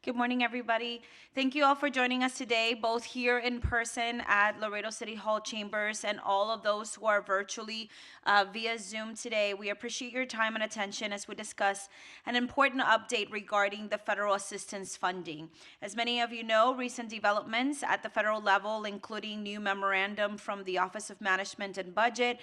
Good morning, everybody. Thank you all for joining us today, both here in person at Laredo City Hall chambers and all of those who are virtually via Zoom today. We appreciate your time and attention as we discuss an important update regarding the federal assistance funding. As many of you know, recent developments at the federal level, including new memorandum from the Office of Management and Budget,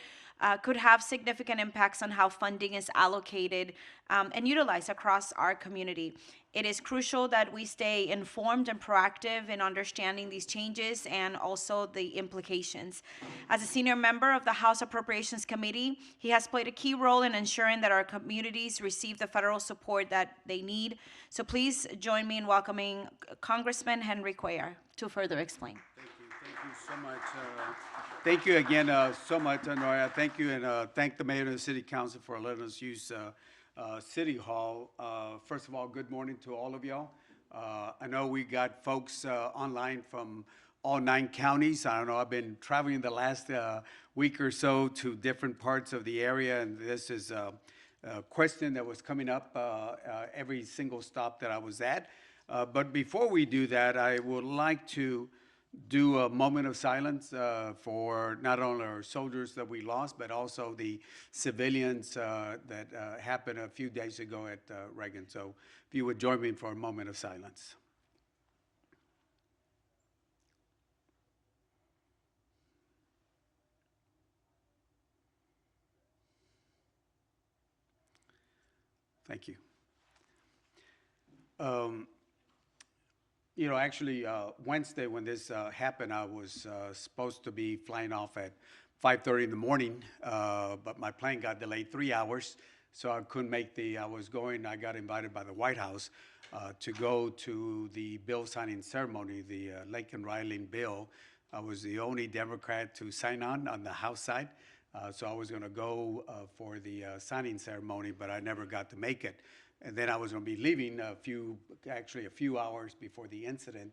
could have significant impacts on how funding is allocated and utilized across our community. It is crucial that we stay informed and proactive in understanding these changes and also the implications. As a senior member of the House Appropriations Committee, he has played a key role in ensuring that our communities receive the federal support that they need. So please join me in welcoming Congressman Henry Cuellar to further explain. Thank you so much. Thank you again so much, Honoria. Thank you, and thank the mayor and the city council for letting us use City Hall. First of all, good morning to all of y'all. I know we got folks online from all 9 counties. I don't know, I've been traveling the last week or so to different parts of the area, and this is a question that was coming up every single stop that I was at. But before we do that, I would like to do a moment of silence for not only our soldiers that we lost, but also the civilians that happened a few days ago at Reagan. So if you would join me for a moment of silence. Thank you. Actually, Wednesday when this happened, I was supposed to be flying off at 5:30 in the morning, but my plane got delayed 3 hours, so I couldn't make I got invited by the White House to go to the bill signing ceremony, the Laken-Riley bill. I was the only Democrat to sign on the House side, so I was going to go for the signing ceremony, but I never got to make it. And then I was going to be leaving a few hours before the incident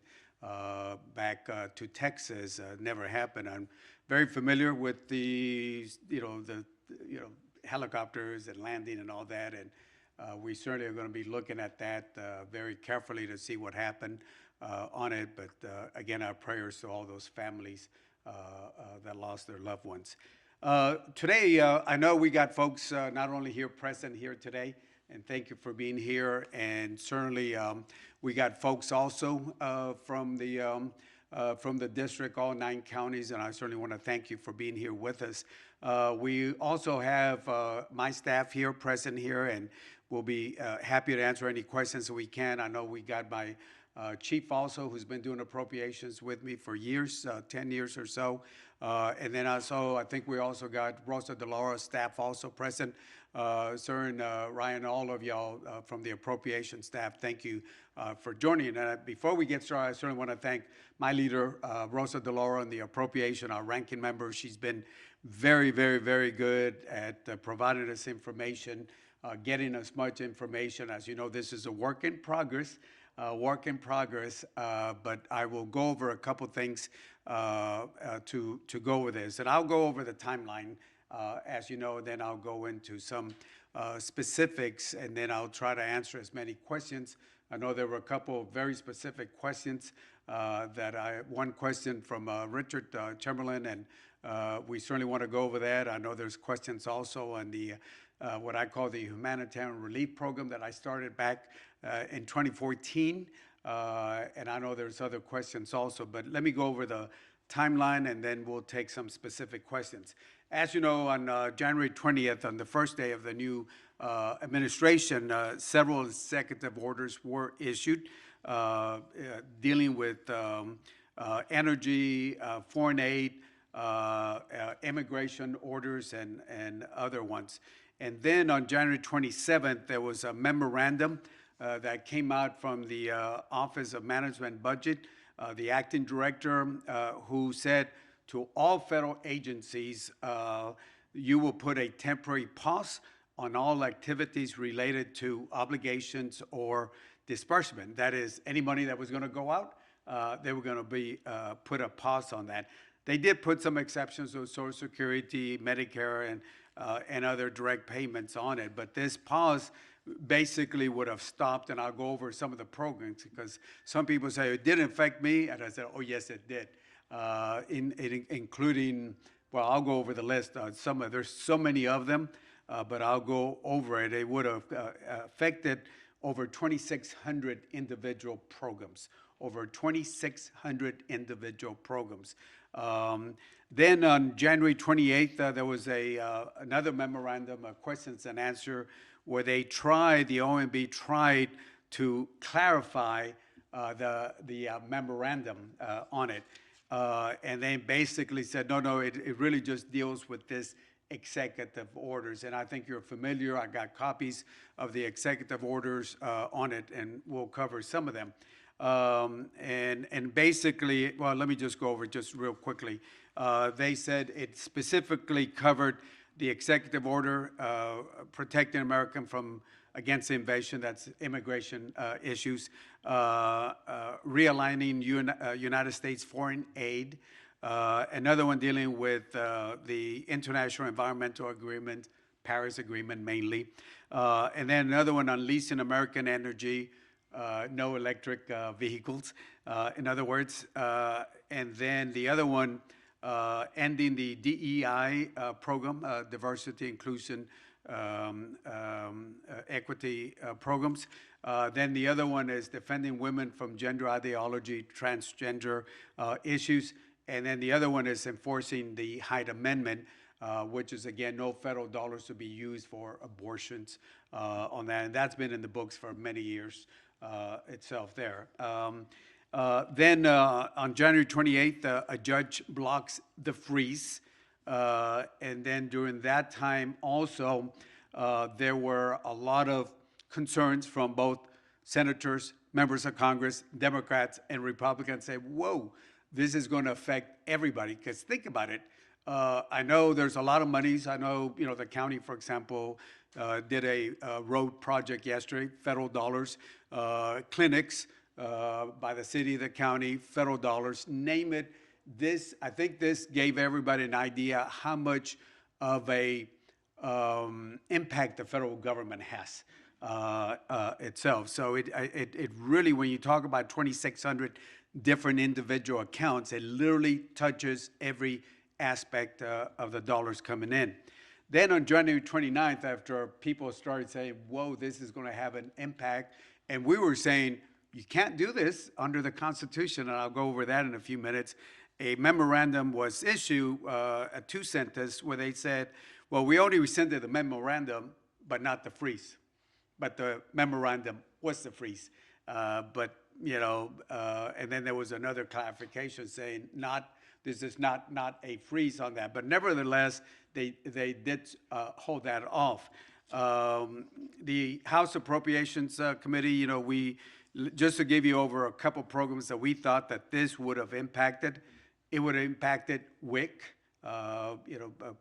back to Texas. Never happened. I'm very familiar with the helicopters and landing and all that, and we certainly are going to be looking at that very carefully to see what happened on it. But again, our prayers to all those families that lost their loved ones. Today, I know we got folks not only here present here today, and thank you for being here. And certainly, we got folks also from the district, all 9 counties, and I certainly want to thank you for being here with us. We also have my staff here, present here, and we'll be happy to answer any questions that we can. I know we got my chief also, who's been doing appropriations with me for years, 10 years or so. And then also, I think we also got Rosa DeLaura's staff also present. Sir and Ryan, all of y'all from the appropriation staff, thank you for joining. And before we get started, I certainly want to thank my leader, Rosa DeLaura, and the appropriation, our ranking member. She's been very, very, very good at providing us information, getting us much information. As you know, this is a work in progress. But I will go over a couple things to go with this. And I'll go over the timeline, as you know, then I'll go into some specifics, and then I'll try to answer as many questions. I know there were a couple of very specific questions one question from Richard Chamberlain, and we certainly want to go over that. I know there's questions also on the what I call the humanitarian relief program that I started back in 2014. And I know there's other questions also, but let me go over the timeline and then we'll take some specific questions. As you know, on January 20th, on the first day of the new administration, several executive orders were issued dealing with energy, foreign aid, immigration orders, and other ones. And then on January 27th, there was a memorandum that came out from the Office of Management Budget, the acting director, who said to all federal agencies, you will put a temporary pause on all activities related to obligations or disbursement. That is, any money that was going to go out, they were going to be put a pause on that. They did put some exceptions to Social Security, Medicare, and other direct payments on it. But this pause basically would have stopped, and I'll go over some of the programs because some people say it didn't affect me, and I said, oh yes, it did, including, well, I'll go over the list. There's so many of them, but I'll go over it. It would have affected over 2,600 individual programs, over 2,600 individual programs. Then on January 28th, there was another memorandum, a questions and answer, where the OMB tried to clarify the memorandum on it. And they basically said, no, it really just deals with this executive orders. And I think you're familiar. I got copies of the executive orders on it, and we'll cover some of them. And basically, well, let me just go over it just real quickly. They said it specifically covered the executive order protecting Americans from against invasion, that's immigration issues, realigning United States foreign aid, another one dealing with the International Environmental Agreement, Paris Agreement mainly, and then another one on leasing American energy, no electric vehicles, in other words, and then the other one ending the DEI program, diversity, inclusion, equity programs. Then the other one is defending women from gender ideology, transgender issues. And then the other one is enforcing the Hyde Amendment, which is, again, no federal dollars to be used for abortions on that. And that's been in the books for many years itself there. Then on January 28th, a judge blocks the freeze. And then during that time also, there were a lot of concerns from both senators, members of Congress, Democrats, and Republicans say, whoa, this is going to affect everybody. Because think about it. I know there's a lot of monies. I know, the county, for example, did a road project yesterday, federal dollars, clinics by the city, the county, federal dollars, name it. I think this gave everybody an idea how much of a impact the federal government has itself. So it really, when you talk about 2,600 different individual accounts, it literally touches every aspect of the dollars coming in. Then on January 29th, after people started saying, whoa, this is going to have an impact, and we were saying, you can't do this under the Constitution, and I'll go over that in a few minutes. A memorandum was issued, a two-sentence, where they said, well, we only rescinded the memorandum, but not the freeze. But the memorandum was the freeze. And then there was another clarification saying this is not a freeze on that. But nevertheless, they did hold that off. The House Appropriations Committee, just to give you over a couple programs that we thought that this would have impacted, it would have impacted WIC,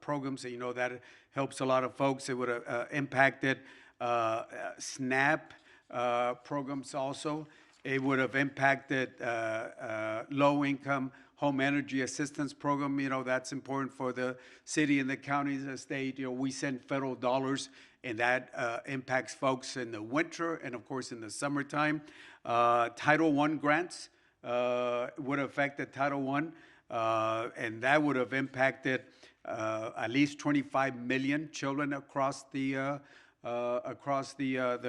programs that, that helps a lot of folks. It would have impacted SNAP programs also. It would have impacted low-income home energy assistance program. That's important for the city and the counties and the state. We send federal dollars, and that impacts folks in the winter and, of course, in the summertime. Title I grants would have affected Title I, and that would have impacted at least 25 million children across the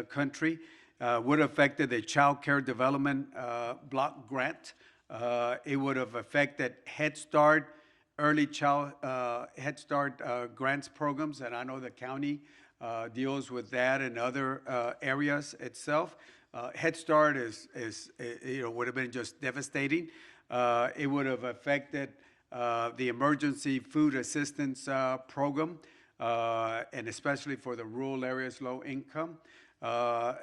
country. Would have affected the Child Care Development Block Grant. It would have affected Head Start, Early Child Head Start grants programs, and I know the county deals with that and other areas itself. Head Start would have been just devastating. It would have affected the Emergency Food Assistance Program, and especially for the rural areas, low income.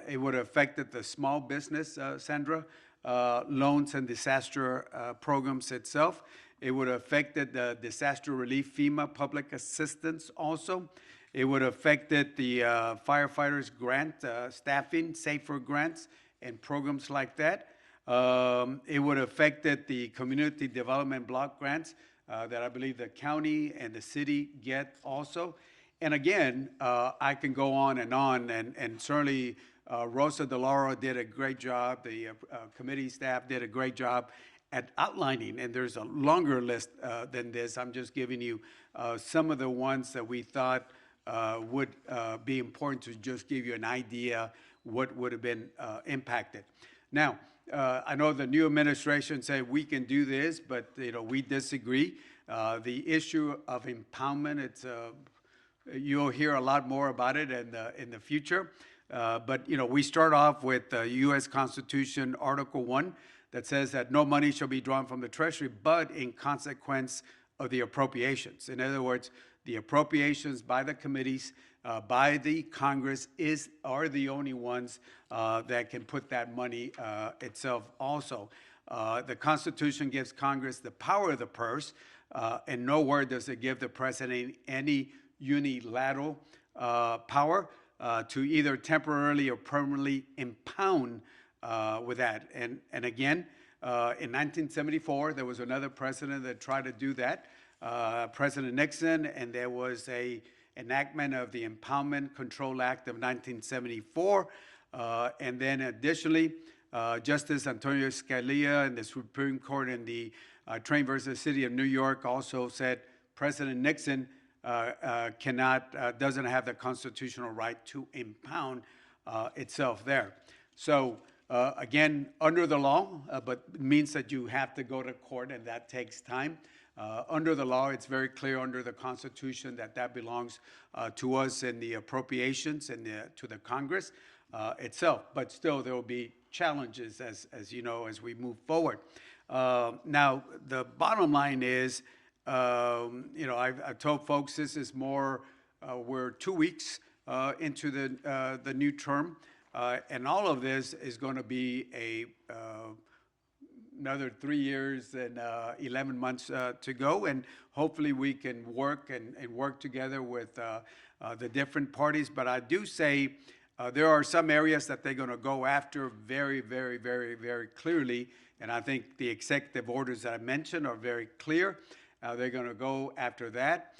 It would have affected the small business, Sandra, loans and disaster programs itself. It would have affected the disaster relief FEMA public assistance also. It would have affected the firefighters grant staffing, safer grants, and programs like that. It would have affected the community development block grants that I believe the county and the city get also. And again, I can go on, and certainly Rosa DeLauro did a great job. The committee staff did a great job at outlining, and there's a longer list than this. I'm just giving you some of the ones that we thought would be important to just give you an idea what would have been impacted. Now, I know the new administration said we can do this, but we disagree. The issue of impoundment, you'll hear a lot more about it in the future. But we start off with the U.S. Constitution, Article 1, that says that no money shall be drawn from the Treasury, but in consequence of the appropriations. In other words, the appropriations by the committees, by the Congress, are the only ones that can put that money itself also. The Constitution gives Congress the power of the purse, and nowhere does it give the president any unilateral power to either temporarily or permanently impound with that. And again, in 1974, there was another president that tried to do that, President Nixon, and there was a enactment of the Impoundment Control Act of 1974. And then additionally, Justice Antonio Scalia in the Supreme Court in the Train versus City of New York also said President Nixon doesn't have the constitutional right to impound itself there. So again, under the law, but means that you have to go to court, and that takes time. Under the law, it's very clear under the Constitution that belongs to us in the appropriations and to the Congress itself. But still, there will be challenges, as you know, as we move forward. Now, the bottom line is, I've told folks this is more, we're 2 weeks into the new term, and all of this is going to be another 3 years and 11 months to go, and hopefully we can work and work together with the different parties. But I do say there are some areas that they're going to go after very, very, very, very clearly, and I think the executive orders that I mentioned are very clear. They're going to go after that.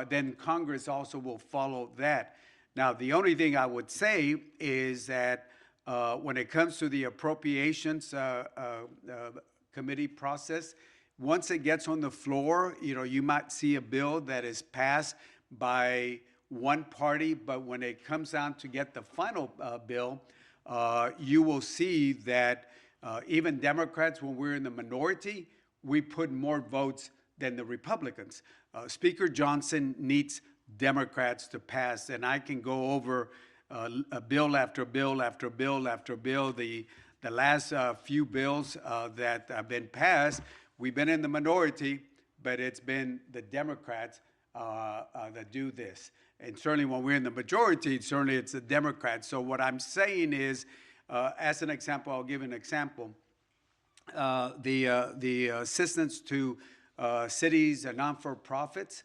Then Congress also will follow that. Now, the only thing I would say is that when it comes to the appropriations committee process, once it gets on the floor, you might see a bill that is passed by one party, but when it comes down to get the final bill, you will see that even Democrats, when we're in the minority, we put more votes than the Republicans. Speaker Johnson needs Democrats to pass, and I can go over a bill after bill after bill after bill. The last few bills that have been passed, we've been in the minority, but it's been the Democrats that do this. And certainly when we're in the majority, certainly it's the Democrats. So what I'm saying is, as an example, I'll give an example. The assistance to cities and non-for-profits.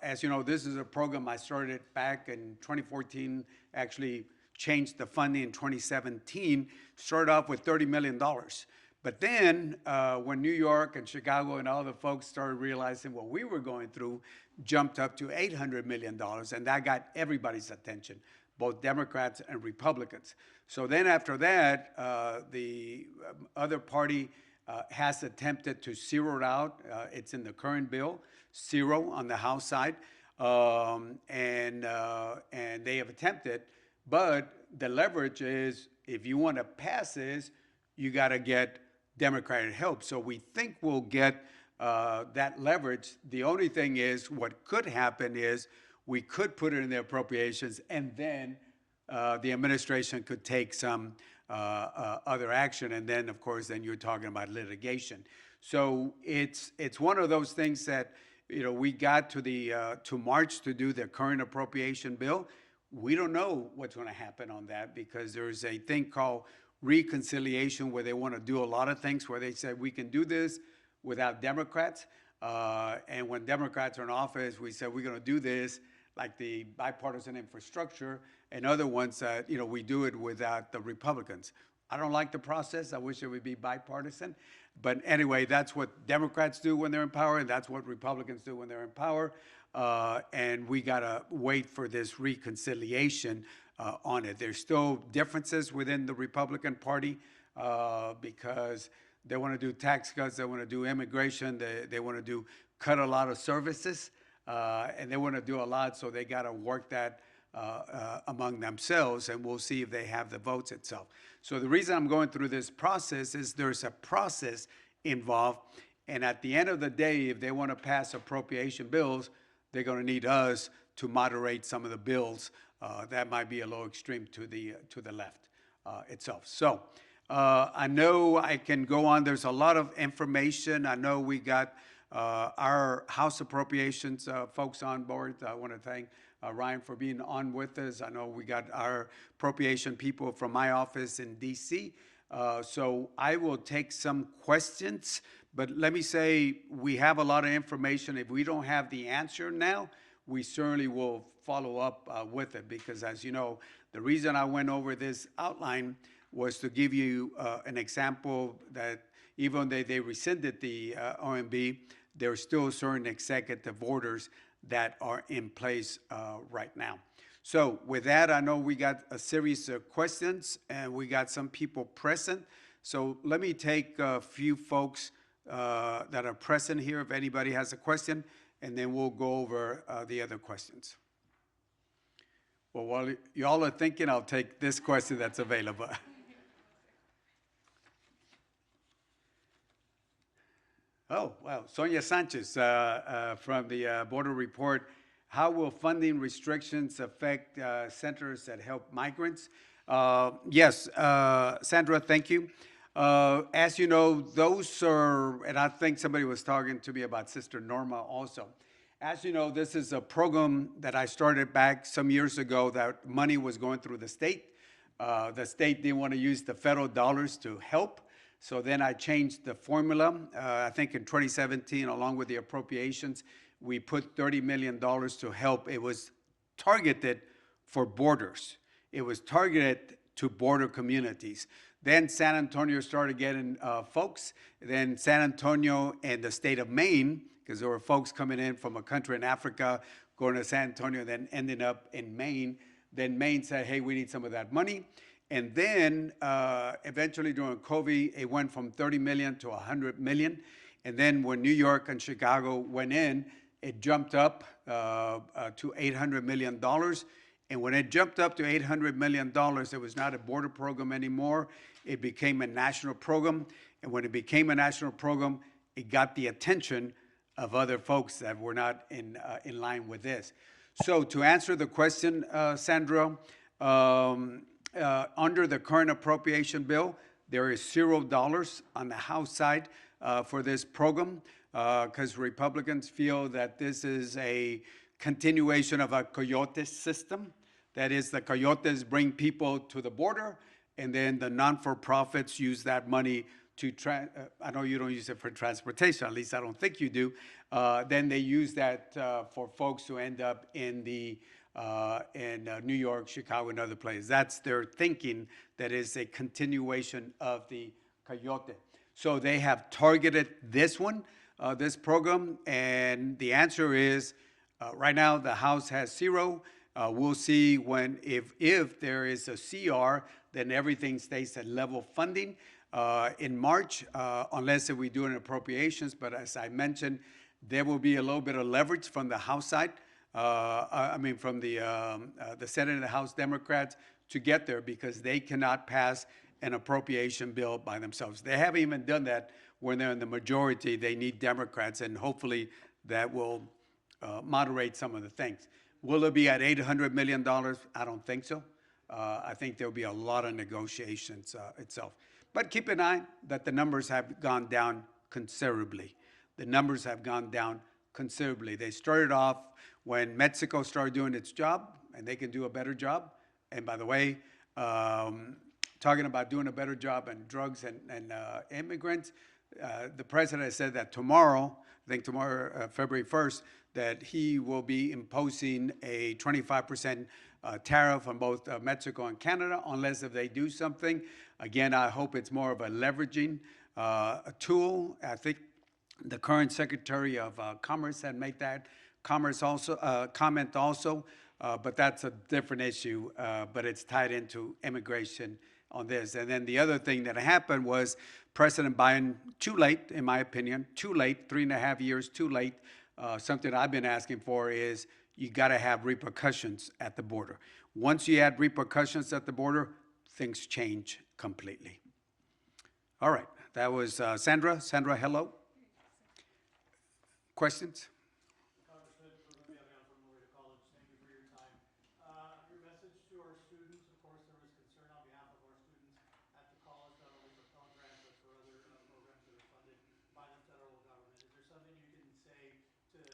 As you know, this is a program I started back in 2014, actually changed the funding in 2017, started off with $30 million. But then when New York and Chicago and all the folks started realizing what we were going through, jumped up to $800 million, and that got everybody's attention, both Democrats and Republicans. So then after that, the other party has attempted to zero it out. It's in the current bill, zero on the House side, and they have attempted. But the leverage is, if you want to pass this, you got to get Democratic help. So we think we'll get that leverage. The only thing is, what could happen is we could put it in the appropriations, and then the administration could take some other action, and then, of course, then you're talking about litigation. So it's one of those things that we got to March to do the current appropriation bill. We don't know what's going to happen on that, because there's a thing called reconciliation where they want to do a lot of things, where they said we can do this without Democrats, and when Democrats are in office, we said we're going to do this, like the bipartisan infrastructure and other ones that, we do it without the Republicans. I don't like the process. I wish it would be bipartisan. But anyway, that's what Democrats do when they're in power, and that's what Republicans do when they're in power. and we got to wait for this reconciliation on it. There's still differences within the Republican Party because they want to do tax cuts, they want to do immigration, they want to do cut a lot of services, and they want to do a lot, so they got to work that among themselves, and we'll see if they have the votes itself. So the reason I'm going through this process is there's a process involved, and at the end of the day, if they want to pass appropriation bills, they're going to need us to moderate some of the bills that might be a little extreme to the left itself. So I know I can go on. There's a lot of information. I know we got our House Appropriations folks on board. I want to thank Ryan for being on with us. I know we got our appropriation people from my office in D.C. So I will take some questions, but let me say we have a lot of information. If we don't have the answer now, we certainly will follow up with it, because as you know, the reason I went over this outline was to give you an example that even though they rescinded the OMB, there are still certain executive orders that are in place right now. So with that, I know we got a series of questions and we got some people present. So let me take a few folks that are present here if anybody has a question, and then we'll go over the other questions. Well, while y'all are thinking, I'll take this question that's available. Oh, wow. Sonia Sanchez from the Border Report. How will funding restrictions affect centers that help migrants? Yes, Sandra, thank you. As you know, those are, and I think somebody was talking to me about Sister Norma also. As you know, this is a program that I started back some years ago that money was going through the state. The state didn't want to use the federal dollars to help. So then I changed the formula. I think in 2017, along with the appropriations, we put $30 million to help. It was targeted for borders. It was targeted to border communities. Then San Antonio started getting folks. Then San Antonio and the state of Maine, because there were folks coming in from a country in Africa, going to San Antonio, then ending up in Maine. Then Maine said, hey, we need some of that money. And then eventually during COVID, it went from 30 million to 100 million. And then when New York and Chicago went in, it jumped up to $800 million. And when it jumped up to $800 million, it was not a border program anymore. It became a national program. And when it became a national program, it got the attention of other folks that were not in line with this. So to answer the question, Sandra, under the current appropriation bill, there is $0 on the House side for this program because Republicans feel that this is a continuation of a coyote system. That is, the coyotes bring people to the border, and then the non-for-profits use that money to, I know you don't use it for transportation, at least I don't think you do. Then they use that for folks who end up in New York, Chicago, and other places. That's their thinking, that is a continuation of the coyote. So they have targeted this one, this program, and the answer is right now the House has $0. We'll see if there is a CR, then everything stays at level funding in March, unless if we do an appropriations. But as I mentioned, there will be a little bit of leverage from the House side. From the Senate and the House Democrats to get there, because they cannot pass an appropriation bill by themselves. They haven't even done that when they're in the majority. They need Democrats, and hopefully that will moderate some of the things. Will it be at $800 million? I don't think so. I think there'll be a lot of negotiations itself. But keep in mind that the numbers have gone down considerably. The numbers have gone down considerably. They started off when Mexico started doing its job, and they can do a better job. And by the way, talking about doing a better job on drugs and immigrants, the president said that tomorrow, I think tomorrow, February 1st, that he will be imposing a 25% tariff on both Mexico and Canada, unless if they do something. Again, I hope it's more of a leveraging tool. I think the current Secretary of Commerce had made that commerce also, comment also, but that's a different issue, but it's tied into immigration on this. And then the other thing that happened was President Biden, too late, in my opinion, too late, 3.5 years too late. Something I've been asking for is you got to have repercussions at the border. Once you add repercussions at the border, things change completely. All right, that was Sandra. Sandra, hello. Questions? Congressman Ruben Villarreal from Laredo College, thank you for your time. Your message to our students, of course, there was concern on behalf of our students at the college, not only for Pell Grant, but for other programs that are funded by the federal government. Is there something you can say to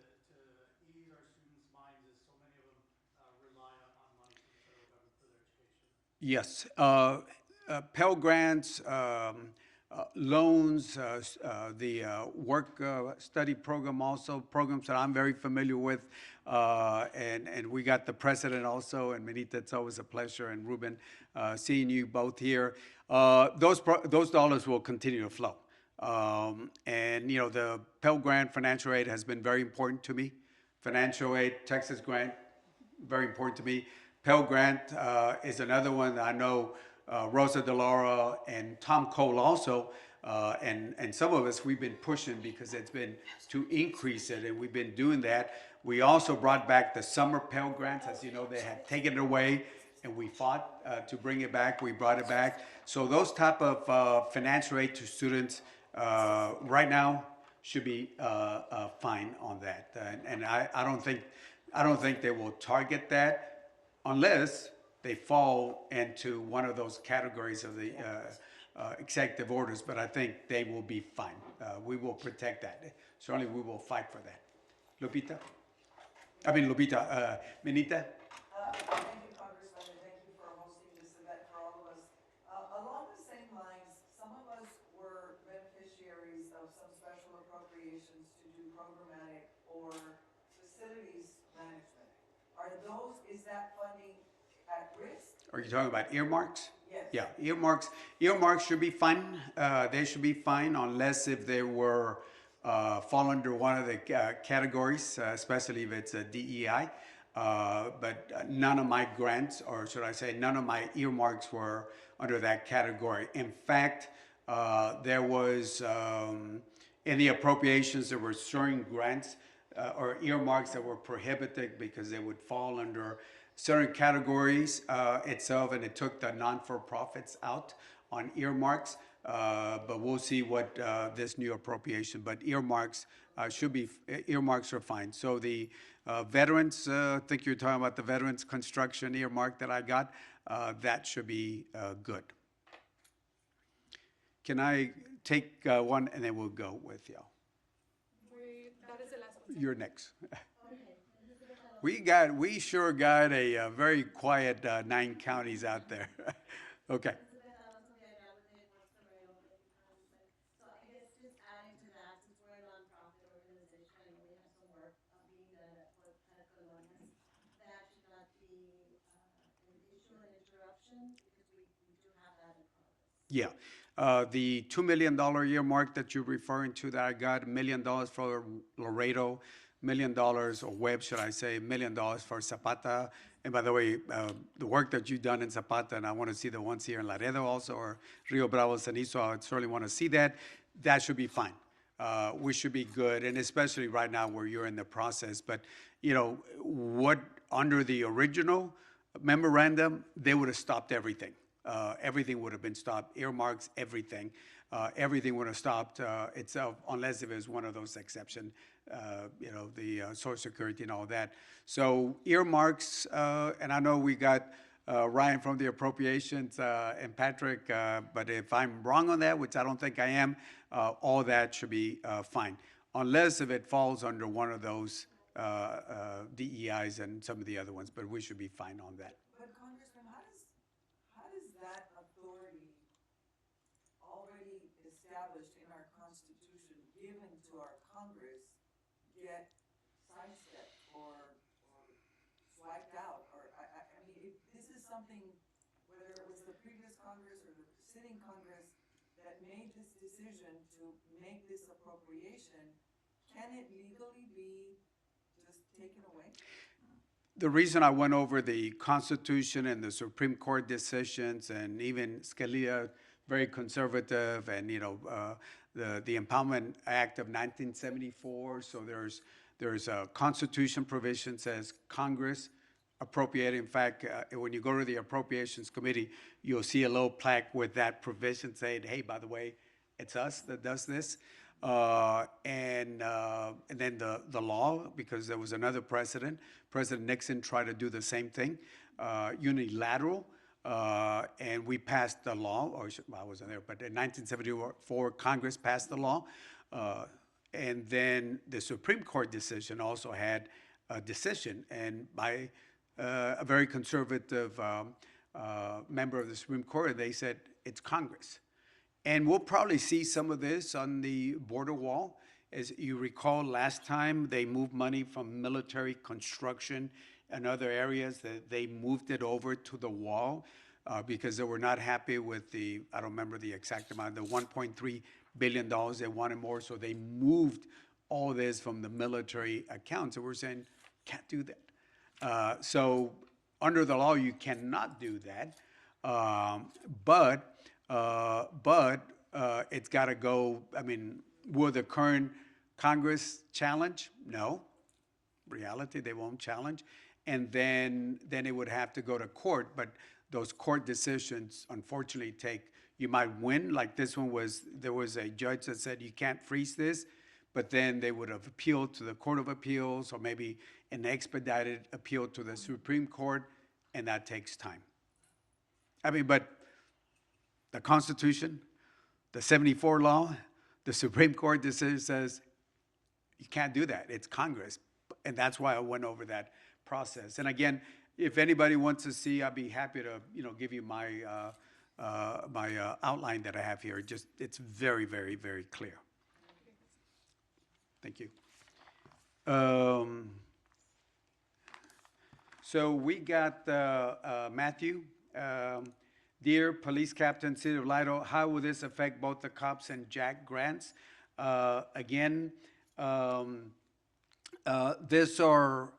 ease our students' minds as so many of them rely on money from the federal government for their education? Yes. Pell Grants, loans, the work study program also, programs that I'm very familiar with. And we got the president also, and Benita, it's always a pleasure, and Ruben, seeing you both here. Those dollars will continue to flow. And, you know, the Pell Grant financial aid has been very important to me. Financial aid, Texas grant, very important to me. Pell Grant is another one that I know Rosa DeLaura and Tom Cole also, and some of us, we've been pushing because it's been to increase it, and we've been doing that. We also brought back the summer Pell Grants. As you know, they had taken it away, and we fought to bring it back. We brought it back. So those type of financial aid to students right now should be fine on that. And I don't think they will target that unless they fall into one of those categories of the executive orders. But I think they will be fine. We will protect that. Certainly, we will fight for that. Lupita? Benita? Thank you, Congressman, and thank you for hosting this event for all of us. Along the same lines, some of us were beneficiaries of some special appropriations to do programmatic or facilities management. Is that funding at risk? Are you talking about earmarks? Yes. Yeah, earmarks. Earmarks should be fine. They should be fine unless if they were fall under one of the categories, especially if it's a DEI. But none of my grants, or should I say, none of my earmarks were under that category. In fact, there was in the appropriations there were certain grants or earmarks that were prohibited because they would fall under certain categories itself, and it took the non-for-profits out on earmarks. But we'll see what this new appropriation. But earmarks earmarks are fine. So the veterans, I think you're talking about the veterans construction earmark that I got. That should be good. Can I take one and then we'll go with y'all? That is the last one. You're next. Okay. We sure got a very quiet 9 counties out there. Okay. So I guess just adding to that, since we're a nonprofit organization and we have some work being done at Port Colonias, that should not be an issue, an interruption, because we do have that in progress. Yeah. The $2 million earmark that you're referring to that I got, $1 million for Laredo, $1 million, or Webb, should I say, $1 million for Zapata. And by the way, the work that you've done in Zapata, and I want to see the ones here in Laredo also, or Rio Bravo, Cenizo, I certainly want to see that. That should be fine. We should be good, and especially right now where you're in the process. But, you know, what under the original memorandum, they would have stopped everything. Everything would have been stopped, earmarks, everything. Everything would have stopped itself unless it was one of those exceptions, you know, the Social Security and all that. So earmarks, and I know we got Ryan from the appropriations and Patrick, but if I'm wrong on that, which I don't think I am, all that should be fine. Unless if it falls under one of those DEIs and some of the other ones, but we should be fine on that. But Congressman, how does that authority already established in our Constitution, given to our Congress, get sidestepped or swiped out? Or, I mean, if this is something, whether it was the previous Congress or the sitting Congress that made this decision to make this appropriation, can it legally be just taken away? The reason I went over the Constitution and the Supreme Court decisions, and even Scalia, very conservative, and the Impoundment Act of 1974. So there's a Constitution provision says Congress appropriate. In fact, when you go to the Appropriations Committee, you'll see a little plaque with that provision saying, "Hey, by the way, it's us that does this." And then the law, because there was another president, President Nixon tried to do the same thing, unilateral, and we passed the law, well, I wasn't there, but in 1974, Congress passed the law. And then the Supreme Court decision also had a decision, and by a very conservative member of the Supreme Court, they said it's Congress. And we'll probably see some of this on the border wall. As you recall, last time they moved money from military construction and other areas, that they moved it over to the wall because they were not happy with I don't remember the exact amount, the $1.3 billion, they wanted more, so they moved all this from the military accounts. So we're saying, can't do that. So under the law, you cannot do that. But it's got to go. I mean, will the current Congress challenge? No. Reality, they won't challenge. And then it would have to go to court. But those court decisions, unfortunately, you might win. Like this one there was a judge that said you can't freeze this, but then they would have appealed to the Court of Appeals, or maybe an expedited appeal to the Supreme Court, and that takes time. I mean, but the Constitution, the 74 law, the Supreme Court decision says you can't do that. It's Congress. And that's why I went over that process. And again, if anybody wants to see, I'd be happy to give you my outline that I have here. It's very, very, very clear. Thank you. So we got Matthew. Dear Police Captain, City of Lido, how will this affect both the cops and Jack grants? Again, these are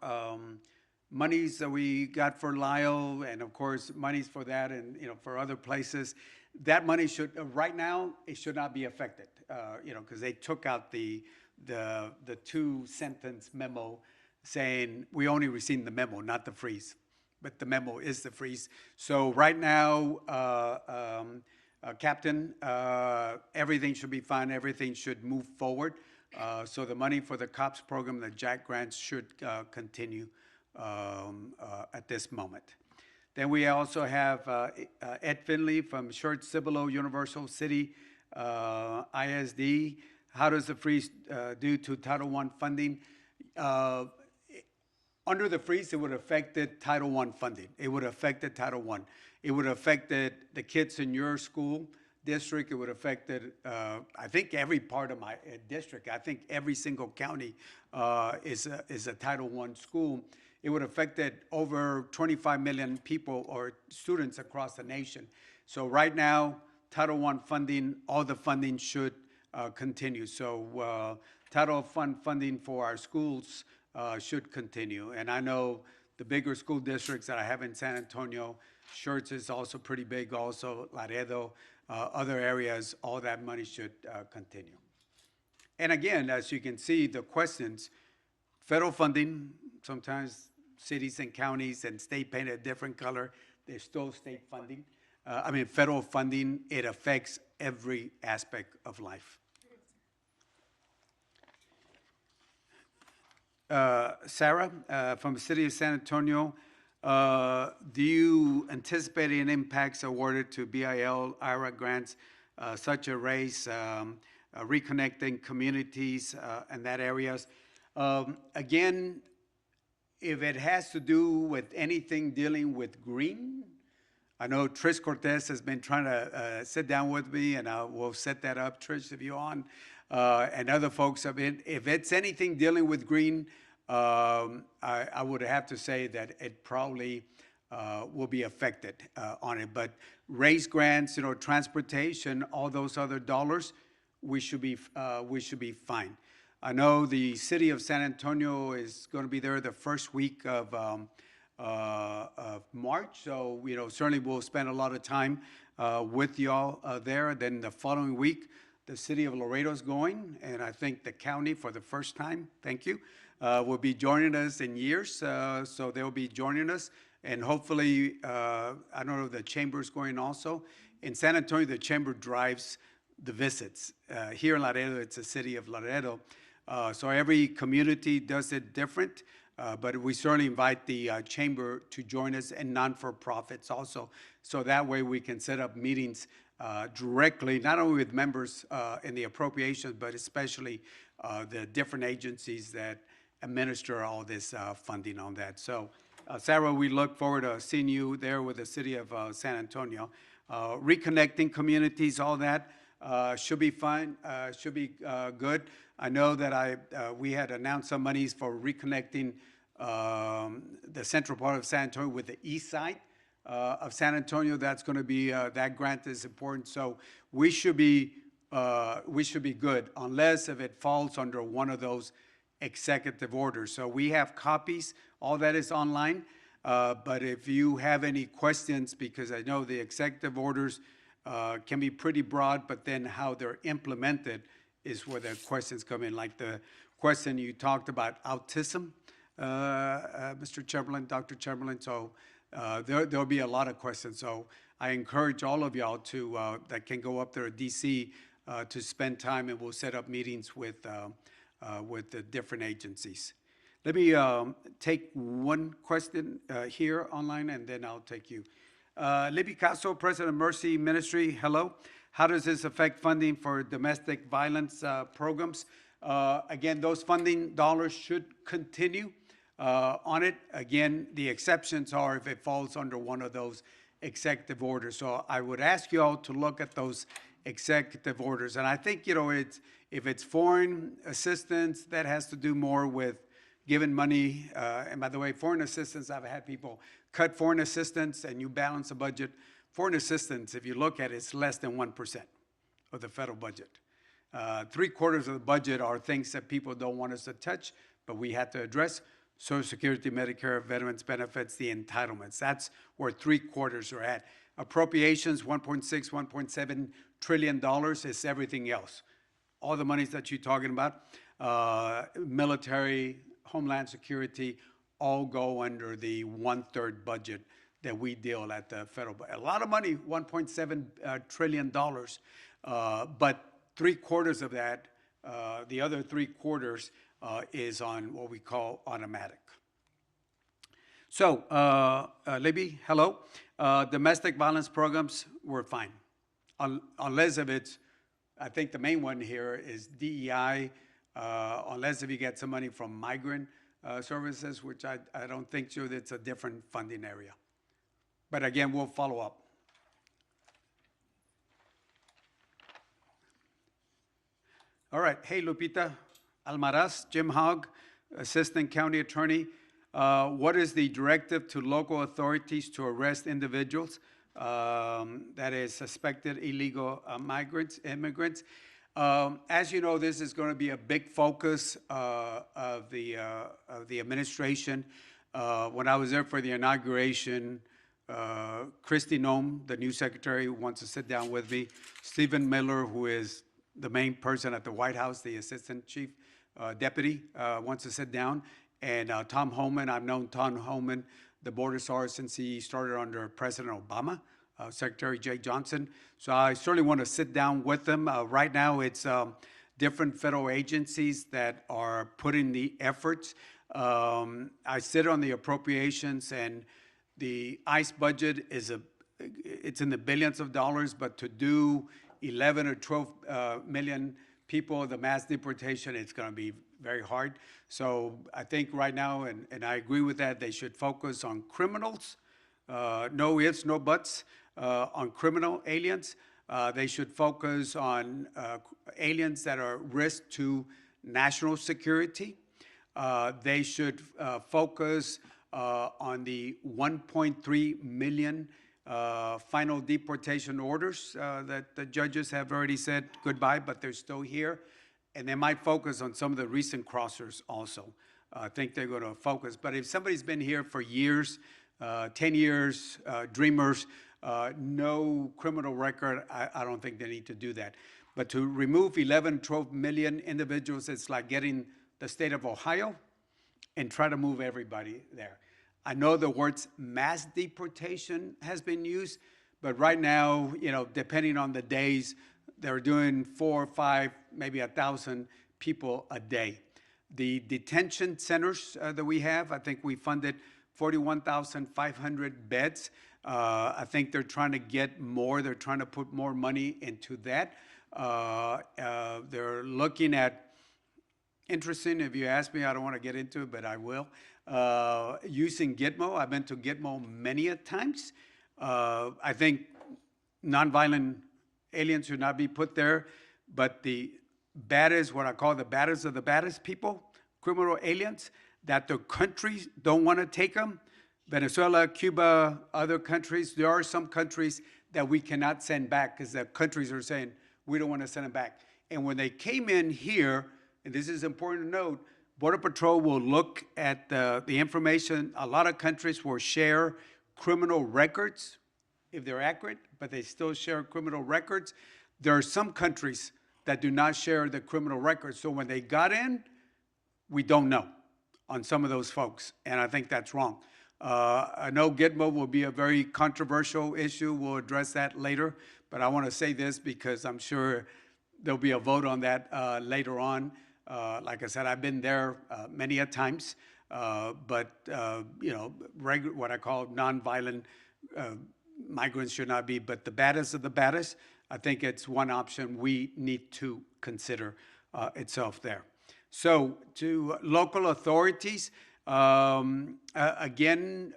monies that we got for Lyle, and of course, monies for that, and for other places. That money should, right now, it should not be affected, because they took out the 2-sentence memo saying we only received the memo, not the freeze. But the memo is the freeze. So right now, Captain, everything should be fine. Everything should move forward. So the money for the COPS program, the Jack grants, should continue at this moment. Then we also have Ed Finley from Short Cibolo Universal City ISD. How does the freeze due to Title I funding? Under the freeze, it would have affected Title I funding. It would have affected Title I. It would have affected the kids in your school district. It would have affected, I think, every part of my district. I think every single county is a Title I school. It would have affected over 25 million people or students across the nation. So right now, Title I funding, all the funding should continue. So Title I funding for our schools should continue. And I know the bigger school districts that I have in San Antonio, Schertz is also pretty big also, Laredo, other areas, all that money should continue. And again, as you can see, the questions, federal funding, sometimes cities and counties and state paint a different color, there's still state funding. Federal funding, it affects every aspect of life. Sarah, from the city of San Antonio, do you anticipate any impacts awarded to BIL, IRA grants, such as race, reconnecting communities and that areas? Again, if it has to do with anything dealing with green, I know Trish Cortez has been trying to sit down with me, and we'll set that up, Trish, if you're on. And other folks have been. If it's anything dealing with green, I would have to say that it probably will be affected on it. But raise grants, transportation, all those other dollars, we should be fine. I know the city of San Antonio is going to be there the first week of March. So, certainly we'll spend a lot of time with y'all there. Then the following week, the city of Laredo is going, and I think the county for the first time, thank you, will be joining us in years. So they'll be joining us, and hopefully, I don't know if the chamber's going also. In San Antonio, the chamber drives the visits. Here in Laredo, it's the city of Laredo. So every community does it different, but we certainly invite the chamber to join us, and non-for-profits also. So that way we can set up meetings directly, not only with members in the appropriations, but especially the different agencies that administer all this funding on that. So, Sarah, we look forward to seeing you there with the city of San Antonio. Reconnecting communities, all that should be fun, should be good. I know that we had announced some monies for reconnecting the central part of San Antonio with the east side of San Antonio. That's going to be that grant is important. So we should be good, unless if it falls under one of those executive orders. So we have copies. All that is online. But if you have any questions, because I know the executive orders can be pretty broad, but then how they're implemented is where the questions come in. Like the question you talked about autism, Mr. Chamberlain, Dr. Chamberlain. So there'll be a lot of questions. So I encourage all of y'all to that can go up there at DC to spend time, and we'll set up meetings with the different agencies. Let me take one question here online, and then I'll take you. Libby Caso, President of Mercy Ministry, hello. How does this affect funding for domestic violence programs? Again, those funding dollars should continue on it. Again, the exceptions are if it falls under one of those executive orders. So I would ask you all to look at those executive orders. And I think, if it's foreign assistance, that has to do more with giving money. And by the way, foreign assistance, I've had people cut foreign assistance and you balance a budget. Foreign assistance, if you look at it, it's less than 1% of the federal budget. 3/4 of the budget are things that people don't want us to touch, but we had to address. Social Security, Medicare, veterans benefits, the entitlements. That's where 3/4 are at. Appropriations, $1.6, $1.7 trillion is everything else. All the monies that you're talking about, military, Homeland Security, all go under the 1/3 budget that we deal at the federal. A lot of money, $1.7 trillion, but 3/4 of that, the other 3/4 is on what we call automatic. So, Libby, hello. Domestic violence programs, we're fine. Unless if it's, I think the main one here is DEI, unless if you get some money from migrant services, which I don't think so, that's a different funding area. But again, we'll follow up. All right. Hey, Lupita Almaraz, Jim Hogg, Assistant County Attorney. What is the directive to local authorities to arrest individuals that is suspected illegal immigrants? As you know, this is going to be a big focus of the administration. When I was there for the inauguration, Kristi Noem, the new secretary, wants to sit down with me. Stephen Miller, who is the main person at the White House, the assistant chief deputy, wants to sit down. And Tom Homan, I've known Tom Homan, the border czar, since he started under President Obama, Secretary Jay Johnson. So I certainly want to sit down with them. Right now, it's different federal agencies that are putting the efforts. I sit on the appropriations, and the ICE budget it's in the billions of dollars, but to do 11 or 12 million people, the mass deportation, it's going to be very hard. So I think right now, and I agree with that, they should focus on criminals, no ifs, no buts, on criminal aliens. They should focus on aliens that are risk to national security. They should focus on the 1.3 million final deportation orders that the judges have already said goodbye, but they're still here. and they might focus on some of the recent crossers also. I think they're going to focus. But if somebody's been here for years, 10 years, dreamers, no criminal record, I don't think they need to do that. But to remove 11, 12 million individuals, it's like getting the state of Ohio and try to move everybody there. I know the words mass deportation has been used, but right now, depending on the days, they're doing 4 or 5, maybe 1,000 people a day. The detention centers that we have, I think we funded 41,500 beds. I think they're trying to get more. They're trying to put more money into that. They're looking at, interesting, if you ask me, I don't want to get into it, but I will. Using Gitmo, I've been to Gitmo many a times. I think nonviolent aliens should not be put there, but the baddest, what I call the baddest of the baddest people, criminal aliens, that the countries don't want to take them. Venezuela, Cuba, other countries, there are some countries that we cannot send back because the countries are saying, we don't want to send them back. And when they came in here, and this is important to note, Border Patrol will look at the information. A lot of countries will share criminal records if they're accurate, but they still share criminal records. There are some countries that do not share the criminal records. So when they got in, we don't know on some of those folks, and I think that's wrong. I know Gitmo will be a very controversial issue. We'll address that later, but I want to say this because I'm sure there'll be a vote on that later on. Like I said, I've been there many a times, but what I call nonviolent migrants should not be. But the baddest of the baddest, I think it's one option we need to consider itself there. So to local authorities, again,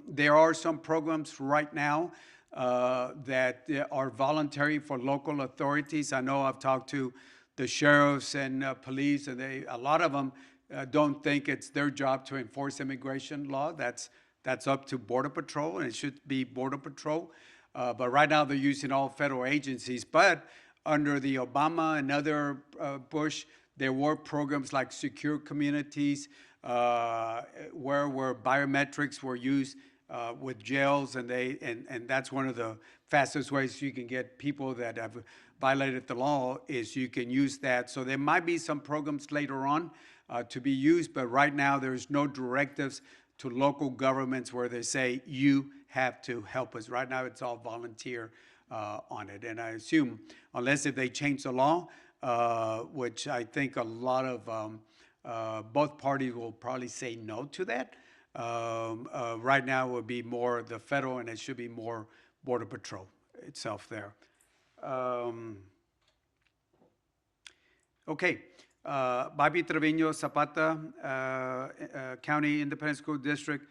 there are some programs right now that are voluntary for local authorities. I know I've talked to the sheriffs and police, and a lot of them don't think it's their job to enforce immigration law. That's up to Border Patrol, and it should be Border Patrol. But right now they're using all federal agencies. But under the Obama and other Bush, there were programs like Secure Communities, where biometrics were used with jails, and that's one of the fastest ways you can get people that have violated the law is you can use that. So there might be some programs later on to be used, but right now there's no directives to local governments where they say you have to help us. Right now it's all volunteer on it, and I assume unless if they change the law, which I think a lot of both parties will probably say no to that. Right now it would be more the federal, and it should be more Border Patrol itself there. Okay, Bobby Trevino Zapata, County Independent School District.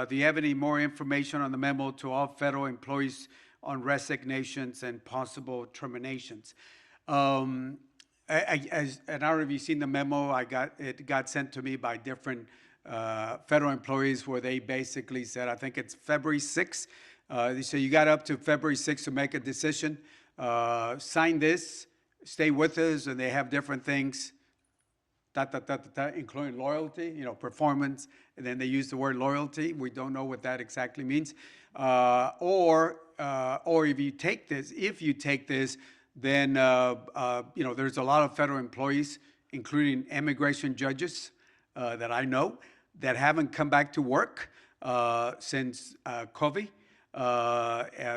Do you have any more information on the memo to all federal employees on resignations and possible terminations? And I don't know if you've seen the memo. It got sent to me by different federal employees where they basically said, I think it's February 6th. They say you got up to February 6th to make a decision. Sign this, stay with us, and they have different things, including loyalty, performance, and then they use the word loyalty. We don't know what that exactly means. Or if you take this, then there's a lot of federal employees, including immigration judges that I know, that haven't come back to work since COVID.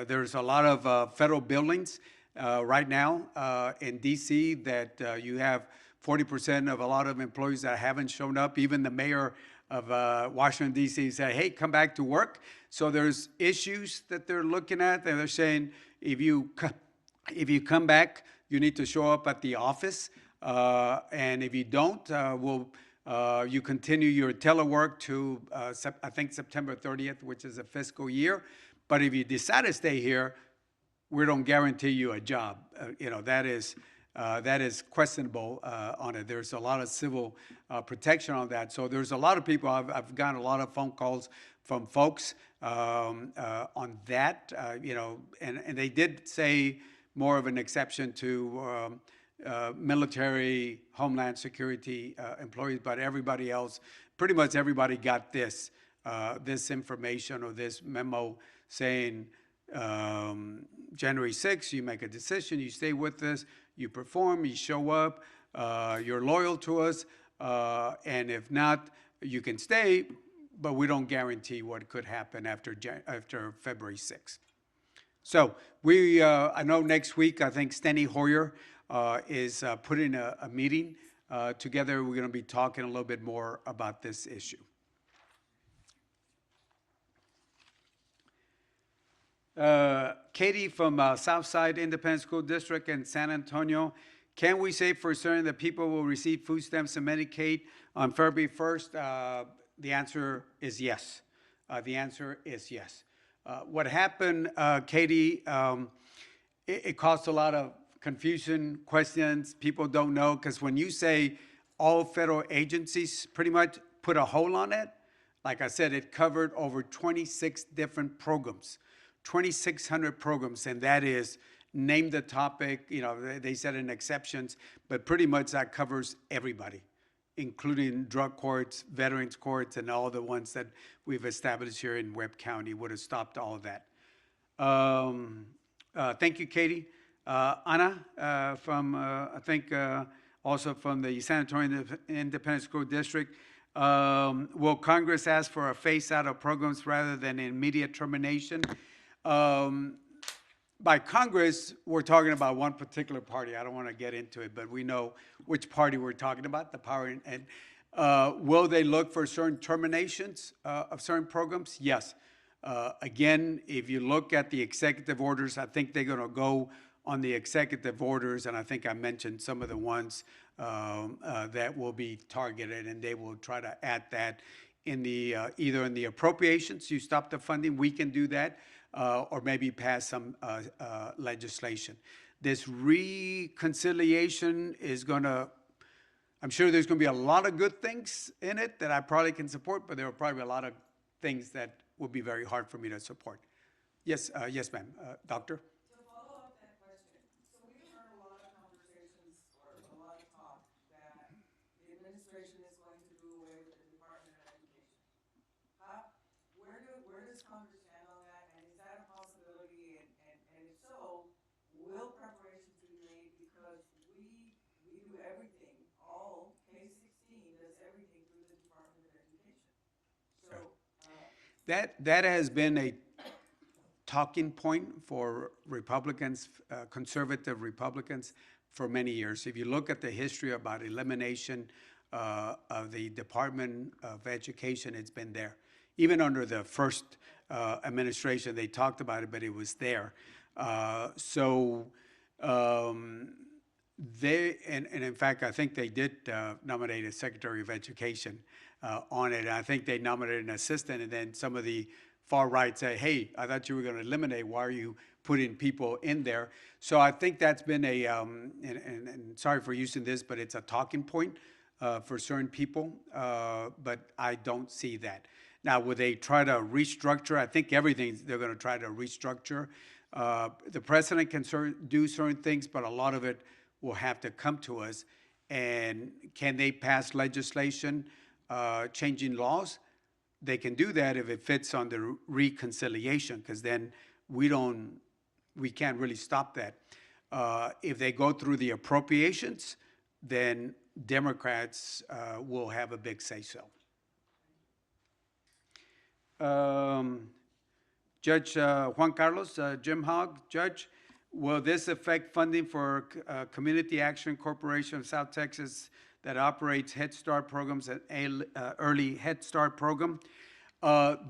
There's a lot of federal buildings right now in D.C. that you have 40% of a lot of employees that haven't shown up. Even the mayor of Washington, D.C. said, hey, come back to work. So there's issues that they're looking at, and they're saying if you come back, you need to show up at the office. And if you don't, you continue your telework to, I think, September 30th, which is a fiscal year. But if you decide to stay here, we don't guarantee you a job. That is questionable on it. There's a lot of civil protection on that. So there's a lot of people, I've gotten a lot of phone calls from folks on that, and they did say more of an exception to military, Homeland Security employees, but everybody else, pretty much everybody got this information or this memo saying, January 6th, you make a decision, you stay with us, you perform, you show up, you're loyal to us, and if not, you can stay, but we don't guarantee what could happen after February 6th. So I know next week, I think Steny Hoyer is putting a meeting together. We're going to be talking a little bit more about this issue. Katie from Southside Independent School District in San Antonio. Can we say for certain that people will receive food stamps and Medicaid on February 1st? The answer is yes. The answer is yes. What happened, Katie, it caused a lot of confusion, questions. People don't know, because when you say all federal agencies pretty much put a hold on it, like I said, it covered over 26 different programs. 2,600 programs, and that is name the topic, they said in exceptions, but pretty much that covers everybody, including drug courts, veterans courts, and all the ones that we've established here in Webb County would have stopped all of that. Thank you, Katie. Anna, from, I think, also from the San Antonio Independent School District. Will Congress ask for a phase out of programs rather than immediate termination? By Congress, we're talking about one particular party. I don't want to get into it, but we know which party we're talking about, the power. And will they look for certain terminations of certain programs? Yes. Again, if you look at the executive orders, I think they're going to go on the executive orders, and I think I mentioned some of the ones that will be targeted, and they will try to add that in the either in the appropriations, you stop the funding, we can do that, or maybe pass some legislation. This reconciliation is going to, I'm sure there's going to be a lot of good things in it that I probably can support, but there will probably be a lot of things that would be very hard for me to support. Yes, yes, ma'am. Doctor? To follow up that question, so we've heard a lot of conversations or a lot of talk that the administration is going to do away with the Department of Education. Where does Congress stand on that, and is that a possibility? And if so, will preparations be made, because we do everything, all K-16 does everything through the Department of Education. So that has been a talking point for Republicans, conservative Republicans, for many years. If you look at the history about elimination of the Department of Education, it's been there. Even under the first administration, they talked about it, but it was there. They, and in fact, I think they did nominate a Secretary of Education on it. I think they nominated an assistant, and then some of the far right say, hey, I thought you were going to eliminate, why are you putting people in there? So I think that's been a, and sorry for using this, but it's a talking point for certain people, but I don't see that. Now, would they try to restructure? I think everything they're going to try to restructure. The president can do certain things, but a lot of it will have to come to us. And can they pass legislation changing laws? They can do that if it fits on the reconciliation, because then we can't really stop that. If they go through the appropriations, then Democrats will have a big say-so. Judge Juan Carlos, Jim Hogg, Judge, will this affect funding for Community Action Corporation of South Texas that operates Head Start programs and early Head Start program?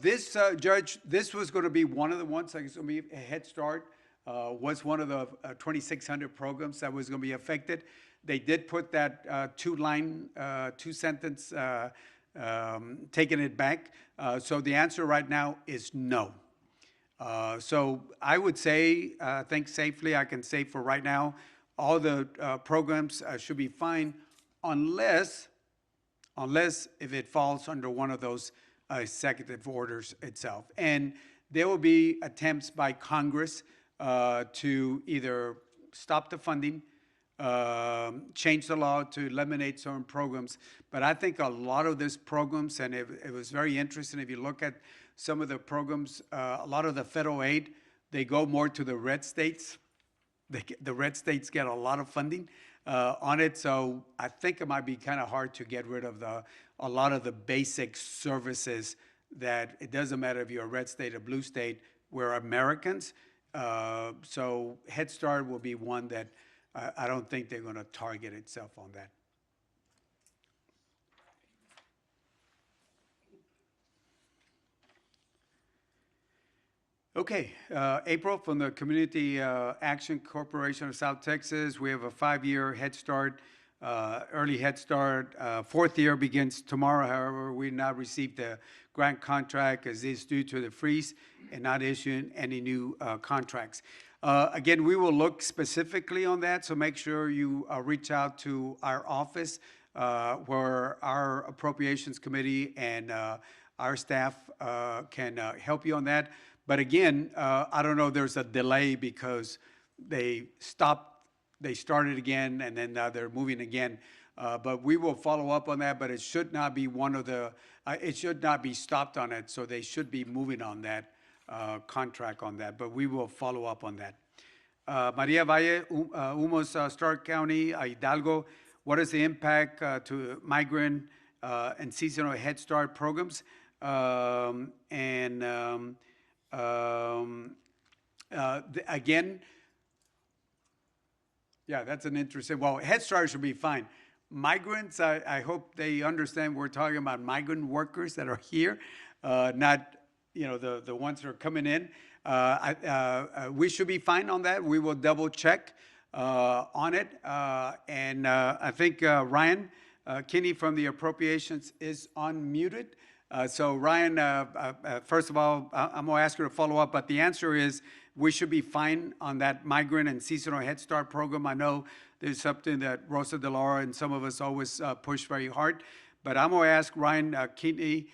This, Judge, this was going to be one of the ones that was going to be a Head Start, was one of the 2,600 programs that was going to be affected. They did put that two-sentence, taking it back. So the answer right now is no. So I would say, think safely, I can say for right now, all the programs should be fine unless if it falls under one of those executive orders itself. And there will be attempts by Congress to either stop the funding change the law to eliminate certain programs. But I think a lot of these programs, and it was very interesting, if you look at some of the programs, a lot of the federal aid, they go more to the red states. The red states get a lot of funding on it, so I think it might be kind of hard to get rid of a lot of the basic services that it doesn't matter if you're a red state or blue state, we're Americans. So Head Start will be one that I don't think they're going to target itself on that. Okay, April from the Community Action Corporation of South Texas. We have a 5-year Head Start, early Head Start. 4th year begins tomorrow. However, we not received the grant contract as is due to the freeze and not issuing any new contracts. Again, we will look specifically on that, so make sure you reach out to our office where our Appropriations Committee and our staff can help you on that. But again, I don't know, there's a delay because they started again, and then now they're moving again. But we will follow up on that, but it should not be it should not be stopped on it, so they should be moving on that contract on that, but we will follow up on that. Maria Valle, Humos, Stark County, Hidalgo, what is the impact to migrant and seasonal Head Start programs? Again, yeah, that's an interesting, well, Head Start should be fine. Migrants, I hope they understand we're talking about migrant workers that are here, not, the ones that are coming in. We should be fine on that. We will double check on it. And I think Ryan Kinney from the Appropriations is unmuted. So Ryan, first of all, I'm going to ask you to follow up, but the answer is we should be fine on that migrant and seasonal Head Start program. I know there's something that Rosa DeLaura and some of us always push very hard, but I'm going to ask Ryan Kinney,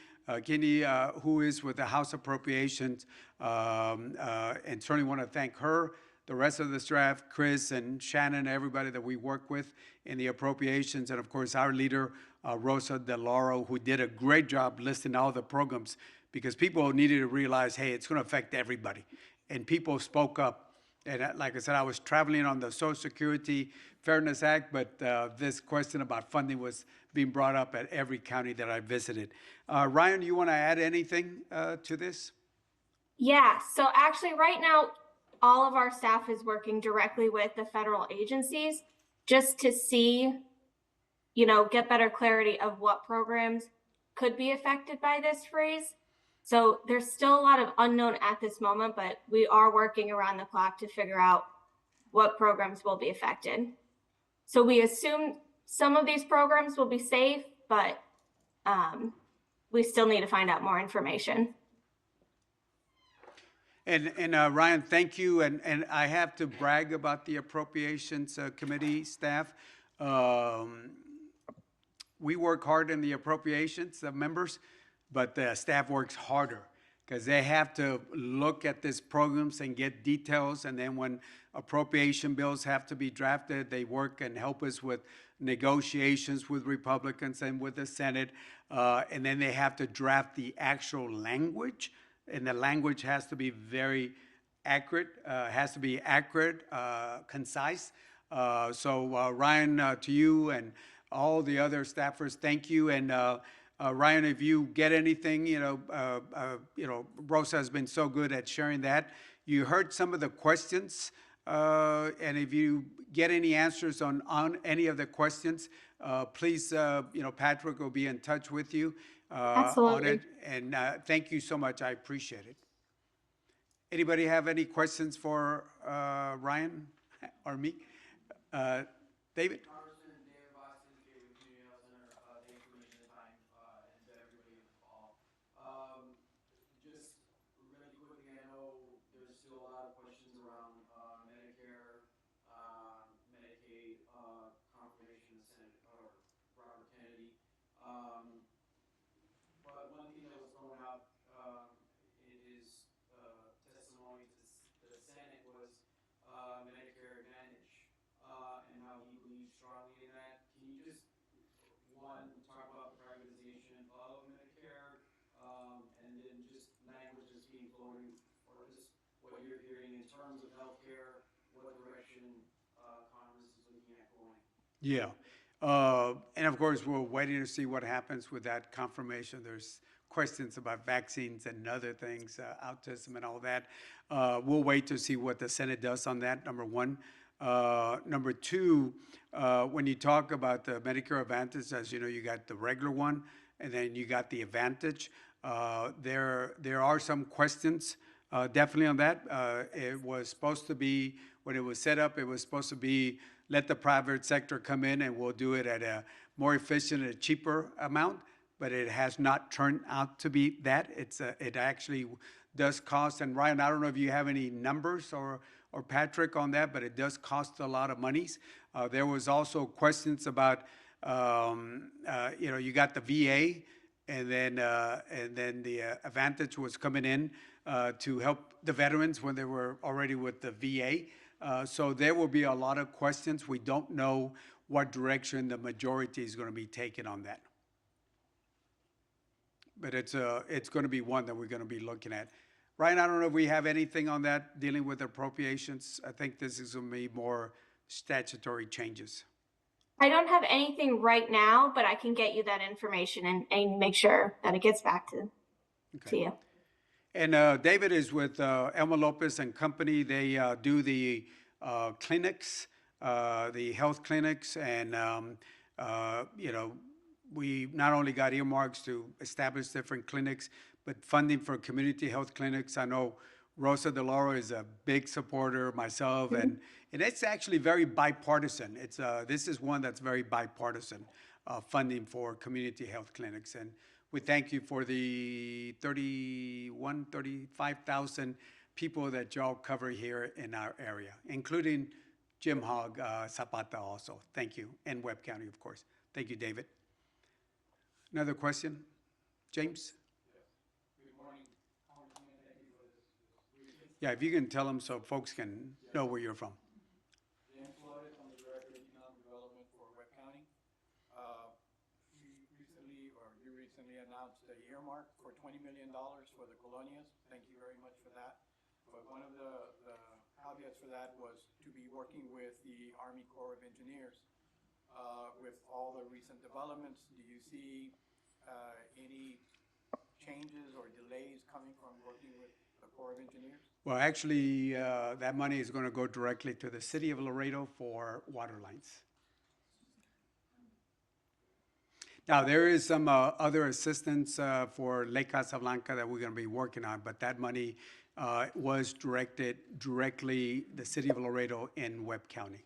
who is with the House Appropriations, and certainly want to thank her, the rest of the staff, Chris and Shannon, everybody that we work with in the appropriations, and of course our leader, Rosa DeLauro, who did a great job listing all the programs, because people needed to realize, hey, it's going to affect everybody. And people spoke up. And like I said, I was traveling on the Social Security Fairness Act, but this question about funding was being brought up at every county that I visited. Ryan, you want to add anything to this? Yeah, so actually right now, all of our staff is working directly with the federal agencies just to see, get better clarity of what programs could be affected by this freeze. So there's still a lot of unknown at this moment, but we are working around the clock to figure out what programs will be affected. So we assume some of these programs will be safe, but we still need to find out more information. And Ryan, thank you. And I have to brag about the Appropriations Committee staff. We work hard in the appropriations members, but the staff works harder because they have to look at these programs and get details. And then when appropriation bills have to be drafted, they work and help us with negotiations with Republicans and with the Senate. And then they have to draft the actual language. And the language has to be very accurate, concise. So Ryan, to you and all the other staffers, thank you. And Ryan, if you get anything, Rosa has been so good at sharing that. You heard some of the questions, and if you get any answers on any of the questions, please, Patrick will be in touch with you on it. And thank you so much. I appreciate it. Anybody have any questions for Ryan or me? David? strongly in that. Can you just, one, talk about the privatization of Medicare, and then just language that's being floated, or just what you're hearing in terms of healthcare, what direction Congress is looking at going? Yeah. And of course, we're waiting to see what happens with that confirmation. There's questions about vaccines and other things, autism and all that. We'll wait to see what the Senate does on that, number one. Number two, when you talk about the Medicare Advantage, as you know, you got the regular one, and then you got the Advantage. There are some questions definitely on that. It was supposed to be, when it was set up, it was supposed to be let the private sector come in and we'll do it at a more efficient and cheaper amount, but it has not turned out to be that. It actually does cost, and Ryan, I don't know if you have any numbers or Patrick on that, but it does cost a lot of monies. There was also questions about, you got the VA, and then the Advantage was coming in to help the veterans when they were already with the VA. So there will be a lot of questions. We don't know what direction the majority is going to be taking on that. But it's going to be one that we're going to be looking at. Ryan, I don't know if we have anything on that dealing with appropriations. I think this is going to be more statutory changes. I don't have anything right now, but I can get you that information and make sure that it gets back to you. And David is with Elma Lopez and Company. They do the clinics, the health clinics, and we not only got earmarks to establish different clinics, but funding for community health clinics. I know Rosa DeLauro is a big supporter, myself, and it's actually very bipartisan. This is one that's very bipartisan, funding for community health clinics. And we thank you for the 35,000 people that y'all cover here in our area, including Jim Hogg, Zapata also. Thank you, and Webb County, of course. Thank you, David. Another question? James? Yes. Good morning, Congressman. Thank you for this briefing. Yeah, if you can tell them so folks can know where you're from. James Flores, I'm the Director of Economic Development for Webb County. You recently announced the earmark for $20 million for the colonias. Thank you very much for that. But one of the caveats for that was to be working with the Army Corps of Engineers. With all the recent developments, do you see any changes or delays coming from working with the Corps of Engineers? Well, actually, that money is going to go directly to the city of Laredo for water lines. Now, there is some other assistance for Lake Casablanca that we're going to be working on, but that money was directed directly the city of Laredo in Webb County.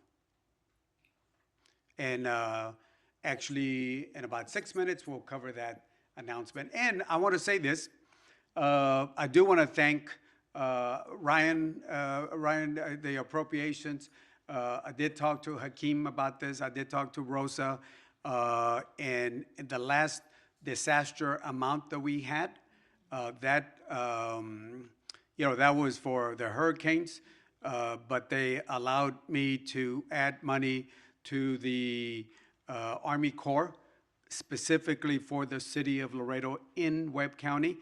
And actually, in about 6 minutes, we'll cover that announcement. And I want to say this. I do want to thank Ryan, the appropriations. I did talk to Hakeem about this. I did talk to Rosa. And the last disaster amount that we had, that was for the hurricanes, but they allowed me to add money to the Army Corps, specifically for the city of Laredo in Webb County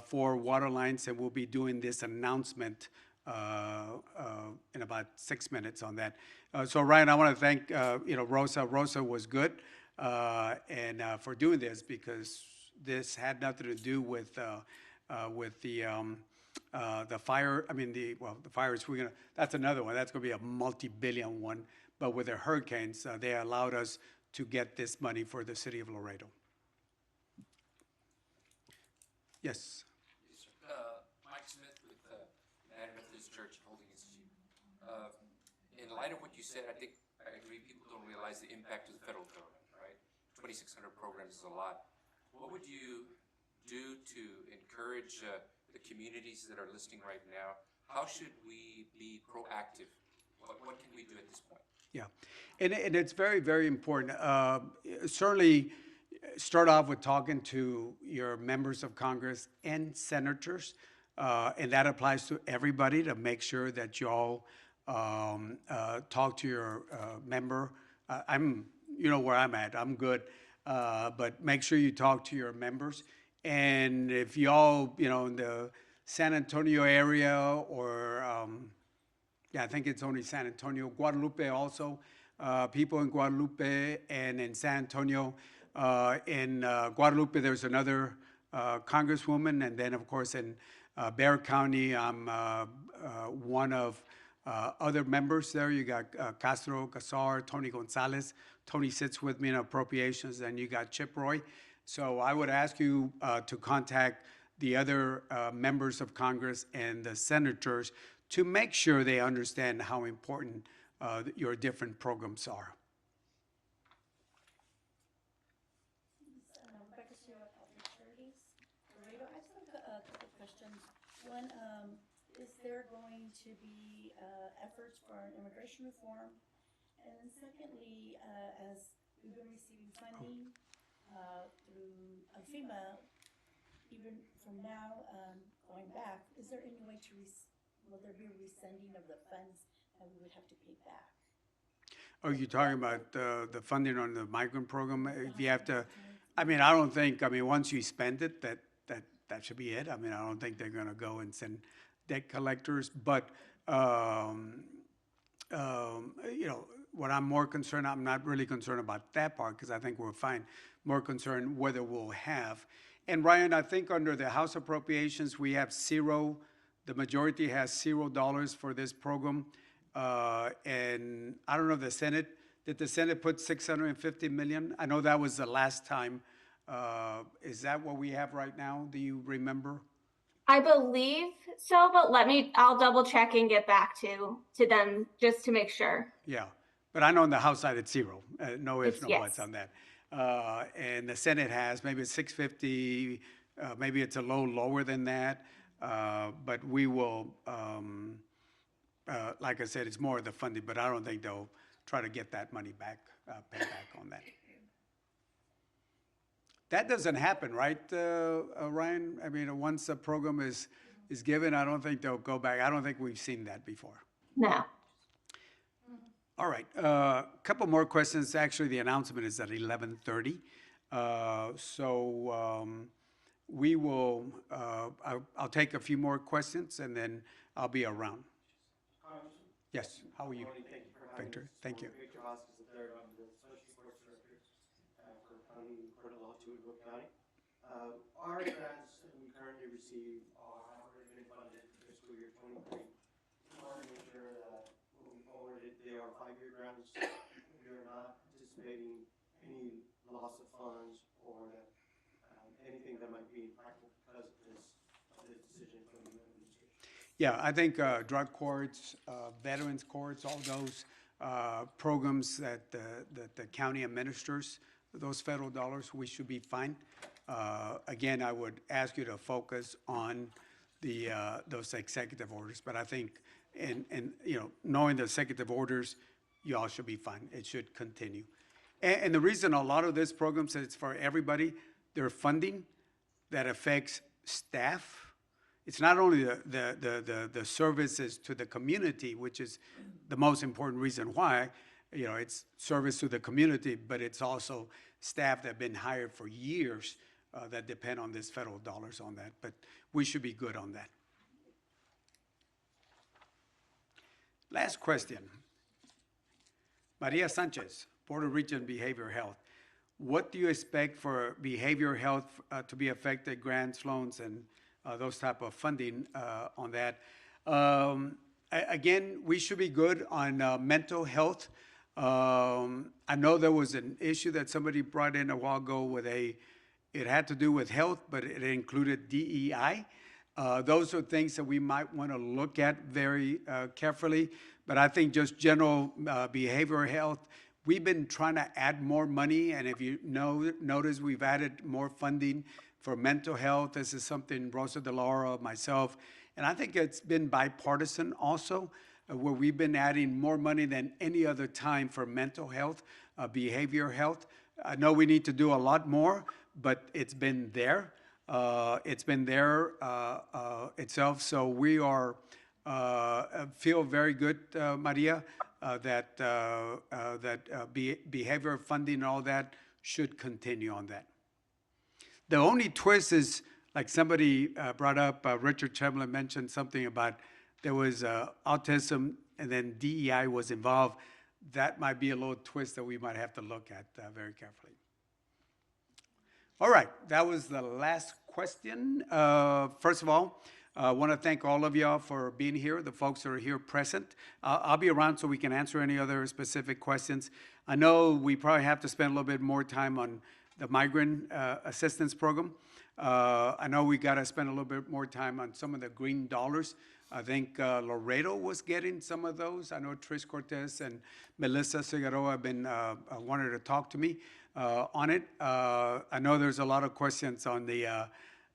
for water lines, and we'll be doing this announcement in about 6 minutes on that. So Ryan, I want to thank Rosa. Rosa was good and for doing this, because this had nothing to do with the fire. I mean, the fires. That's another one. That's going to be a multi-billion one. But with the hurricanes, they allowed us to get this money for the city of Laredo. Yes. Mike Smith with United Methodist Church and Holding Institute. In light of what you said, I think I agree people don't realize the impact of the federal government, right? 2,600 programs is a lot. What would you do to encourage the communities that are listening right now? How should we be proactive? What can we do at this point? Yeah, and it's very, very important. Certainly, start off with talking to your members of Congress and senators, and that applies to everybody, to make sure that y'all talk to your member I'm, you know where I'm at, I'm good. But make sure you talk to your members. And if y'all, you know, in the San Antonio area or, yeah, I think it's only San Antonio, Guadalupe also, people in Guadalupe and in San Antonio. In Guadalupe, there's another congresswoman, and then, of course, in Bexar County, I'm one of other members there. You got Castro, Casar, Tony Gonzalez. Tony sits with me in appropriations, and you got Chip Roy. So I would ask you to contact the other members of Congress and the senators to make sure they understand how important your different programs are. Rebecca Sierra, Public Charities. Laredo, I just have a couple questions. One, is there going to be efforts for immigration reform? And then secondly, as we've been receiving funding through FEMA, even from now going back, is there any way to, will there be a resending of the funds that we would have to pay back? Are you talking about the funding on the migrant program? If you have to, I mean, I don't think, I mean, once you spend it, that should be it. I mean, I don't think they're gonna go and send debt collectors, but, you know, what I'm more concerned, I'm not really concerned about that part, because I think we're fine. More concerned whether we'll have. And Ryan, I think under the House appropriations, we have zero, the majority has $0 for this program. And I don't know if the Senate, did the Senate put 650 million? I know that was the last time. Is that what we have right now? Do you remember? I believe so, but I'll double check and get back to them just to make sure. Yeah, but I know on the House side it's zero. No ifs, no Yes. buts on that. And the Senate has, maybe it's 650, maybe it's a little lower than that. But we will, like I said, it's more of the funding, but I don't think they'll try to get that money back, pay back on that. That doesn't happen, right, Ryan? I mean, once a program is given, I don't think they'll go back. I don't think we've seen that before. No. All right, couple more questions. Actually, the announcement is at 11:30. We will, I'll take a few more questions and then I'll be around. Yes, how are you? Good morning, thank you for having Victor, us. thank you. Victor Vasquez III, I'm the Special Sports Director for County Court of Law to Woodville County. Our grants that we currently receive have already been funded for fiscal year 23. We want to make sure that moving forward, they are 5-year grants. We are not anticipating any loss of funds or anything that might be impactful because of this decision from the administration. Yeah, I think drug courts, veterans courts, all those programs that the county administers, those federal dollars, we should be fine. Again, I would ask you to focus on those executive orders, but I think, and you know, knowing the executive orders, you all should be fine. It should continue. And the reason a lot of this program says it's for everybody, they're funding that affects staff. It's not only the services to the community, which is the most important reason why, you know, it's service to the community, but it's also staff that have been hired for years that depend on this federal dollars on that. But we should be good on that. Last question. Maria Sanchez, Board of Regents Behavioral Health. What do you expect for behavioral health to be affected, grants, loans, and those type of funding on that? Again, we should be good on mental health. I know there was an issue that somebody brought in a while ago with it had to do with health, but it included DEI. Those are things that we might want to look at very carefully. But I think just general behavioral health, we've been trying to add more money, and if you notice, we've added more funding for mental health. This is something Rosa DeLauro, myself, and I think it's been bipartisan also, where we've been adding more money than any other time for mental health, behavioral health. I know we need to do a lot more, but it's been there. It's been there itself, so we are feel very good, Maria. behavior funding and all that should continue on that. The only twist is, like somebody brought up, Richard Chamberlain mentioned something about there was autism and then DEI was involved. That might be a little twist that we might have to look at very carefully. All right, that was the last question. First of all, I want to thank all of y'all for being here, the folks that are here present. I'll be around so we can answer any other specific questions. I know we probably have to spend a little bit more time on the migrant assistance program. I know we got to spend a little bit more time on some of the green dollars. I think Laredo was getting some of those. I know Trish Cortez and Melissa Figueroa have been wanted to talk to me on it. I know there's a lot of questions on the,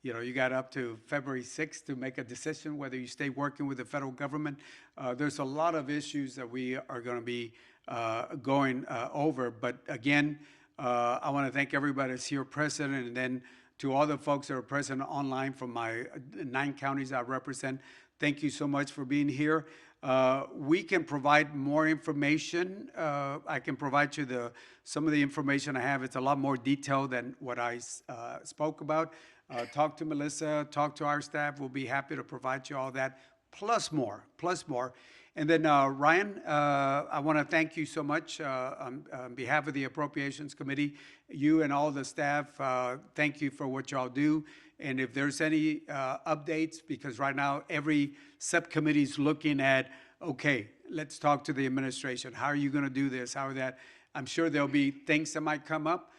you got up to February 6th to make a decision whether you stay working with the federal government. There's a lot of issues that we are going to be going over. But again, I want to thank everybody that's here present, and then to all the folks that are present online from my 9 counties I represent, thank you so much for being here. We can provide more information. I can provide you some of the information I have. It's a lot more detailed than what I spoke about. Talk to Melissa, talk to our staff. We'll be happy to provide you all that, plus more. And then Ryan, I want to thank you so much on behalf of the Appropriations Committee, you and all the staff. Thank you for what y'all do. And if there's any updates, because right now every subcommittee is looking at, okay, let's talk to the administration. How are you going to do this? How are that? I'm sure there'll be things that might come up.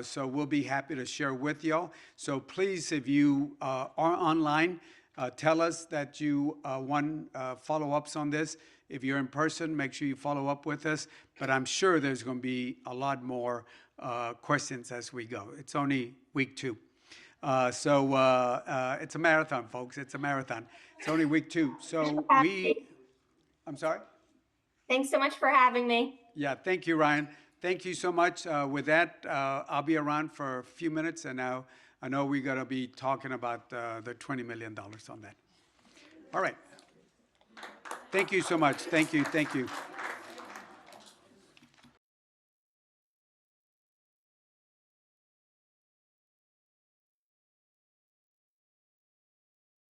So we'll be happy to share with y'all. So please, if you are online, tell us that you want follow-ups on this. If you're in person, make sure you follow up with us. But I'm sure there's going to be a lot more questions as we go. It's only week 2. So it's a marathon, folks. It's a marathon. It's only week 2. So I'm sorry? Thanks so much for having me. Yeah, thank you, Ryan. Thank you so much. With that, I'll be around for a few minutes, and now I know we're going to be talking about the $20 million on that. All right. Thank you so much. Thank you.